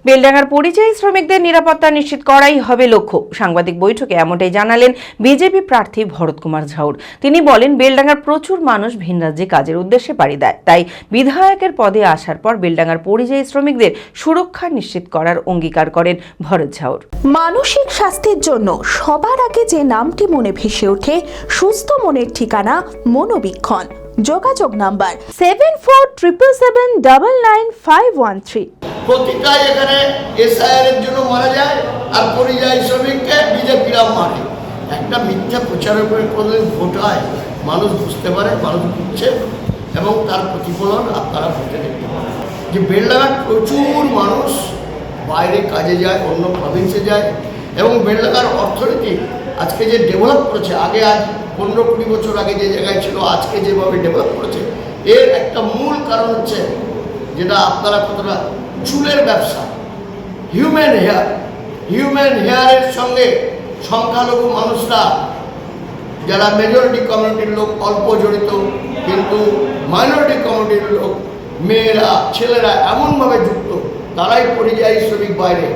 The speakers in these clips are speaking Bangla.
বেলডাঙ্গার পরিযায়ী শ্রমিকদের নিরাপত্তা নিশ্চিত করাই হবে লক্ষ্য। সাংবাদিক বৈঠকে এমনটাই জানালেন বিজেপি প্রার্থী ভরত কুমার ঝাউর। তিনি বলেন, বেলডাঙ্গার প্রচুর মানুষ ভিন রাজ্যে কাজের উদ্দেশ্যে পাড়ি দেয়, তাই বিধায়কের পদে আসার পর বেলডাঙ্গার পরিযায়ী শ্রমিকদের সুরক্ষা নিশ্চিত করার অঙ্গীকার করেন ভরত ঝাউর। মানসিক স্বাস্থ্যের জন্য সবার আগে যে নামটি মনে ভেসে ওঠে, সুস্থ মনের ঠিকানা মনোবীক্ষণ। যোগাযোগ নাম্বার 7477799513। প্রতিটা এখানে এসআইআর এর জন্য মারা যায় আর পরিযায়ী শ্রমিককে বিজেপিরা মারে। একটা মিথ্যা প্রচারের উপরে কোনদিন ভোট হয়, মানুষ বুঝতে পারে, মানুষ বুঝছে এবং তার প্রতিফলন আপনারা ভোটে দেখতে পারেন। যে বেলডাঙ্গার প্রচুর মানুষ বাইরে কাজে যায়, অন্য প্রভিন্সে যায় এবং বেলডাঙ্গার অর্থনীতি আজকে যে ডেভেলপ করেছে, আগে আজ 15-20 বছর আগে যে জায়গায় ছিল, আজকে যেভাবে ডেভেলপ করেছে, এর একটা মূল কারণ হচ্ছে যেটা আপনারা কতটা চুলের ব্যবসা, হিউম্যান হেয়ারের সঙ্গে সংখ্যালঘু মানুষরা, যারা মেজরিটি কমিউনিটির লোক অল্প জড়িত, কিন্তু মাইনরিটি কমিউনিটির লোক, মেয়েরা, ছেলেরা এমনভাবে যুক্ত, তারাই পরিযায়ী শ্রমিক বাইরে।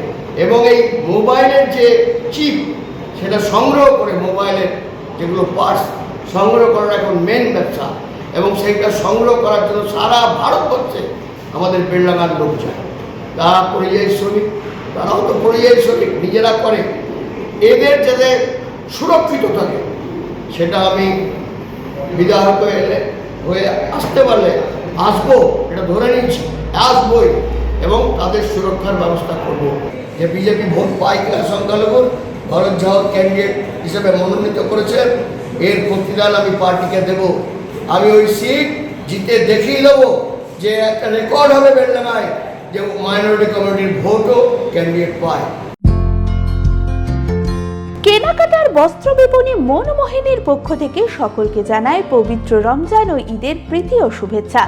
এবং এই মোবাইলের যে চিপ, সেটা সংগ্রহ করে, মোবাইলের যেগুলো পার্টস সংগ্রহ করার এখন মেন ব্যবসা, এবং সেইটা সংগ্রহ করার জন্য সারা ভারতবর্ষে আমাদের বেলডাঙ্গার লোক যায়। তারা পরিযায়ী শ্রমিক, তারাও তো পরিযায়ী শ্রমিক, নিজেরা করে। এদের যাতে সুরক্ষিত থাকে সেটা আমি বিধায়ক হয়ে আসতে পারলে আসবো, এটা ধরে নিচ্ছি, আসবই এবং তাদের সুরক্ষার ব্যবস্থা করব। যে বিজেপি ভোট পায় কিনা সংখ্যালঘুর, ভরত ঝাউর ক্যান্ডিডেট হিসেবে মনোনীত করেছেন, এর প্রতিদান আমি পার্টিকে দেব। আমি ওই সিট জিতে দেখিয়ে দেবো যে একটা রেকর্ড হবে বেলডাঙ্গায়, যে মাইনরিটি কমিউনিটির ভোটও ক্যান্ডিডেট পায়। কেনাকাটার বস্ত্র বিপণী মনমোহিনীর পক্ষ থেকে সকলকে জানায় পবিত্র রমজান ও ঈদের প্রীতি ও শুভেচ্ছা।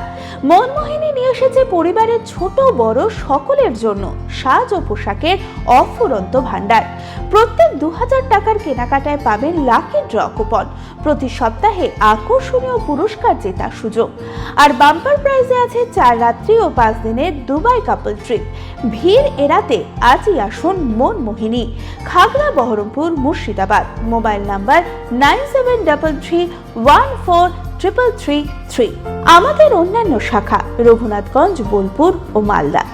মনমোহিনী নিয়ে এসেছে পরিবারের ছোট বড় সকলের জন্য সাজ ও পোশাকের অফুরন্ত ভাণ্ডার। প্রত্যেক 2000 টাকার কেনাকাটায় পাবেন লাকি ড্র কুপন, প্রতি সপ্তাহে আকর্ষণীয় পুরস্কার জেতার সুযোগ, আর বাম্পার প্রাইজে আছে 4 রাত্রি ও 5 দিনের দুবাই কাপল ট্রিপ। ভিড় এড়াতে আজই আসুন মনমোহিনী, খাগড়া, বহরমপুর, মুর্শিদাবাদ। Mobile number 9733143333। আমাদের অন্যান্য শাখা রঘুনাথগঞ্জ, বোলপুর ও মালদা।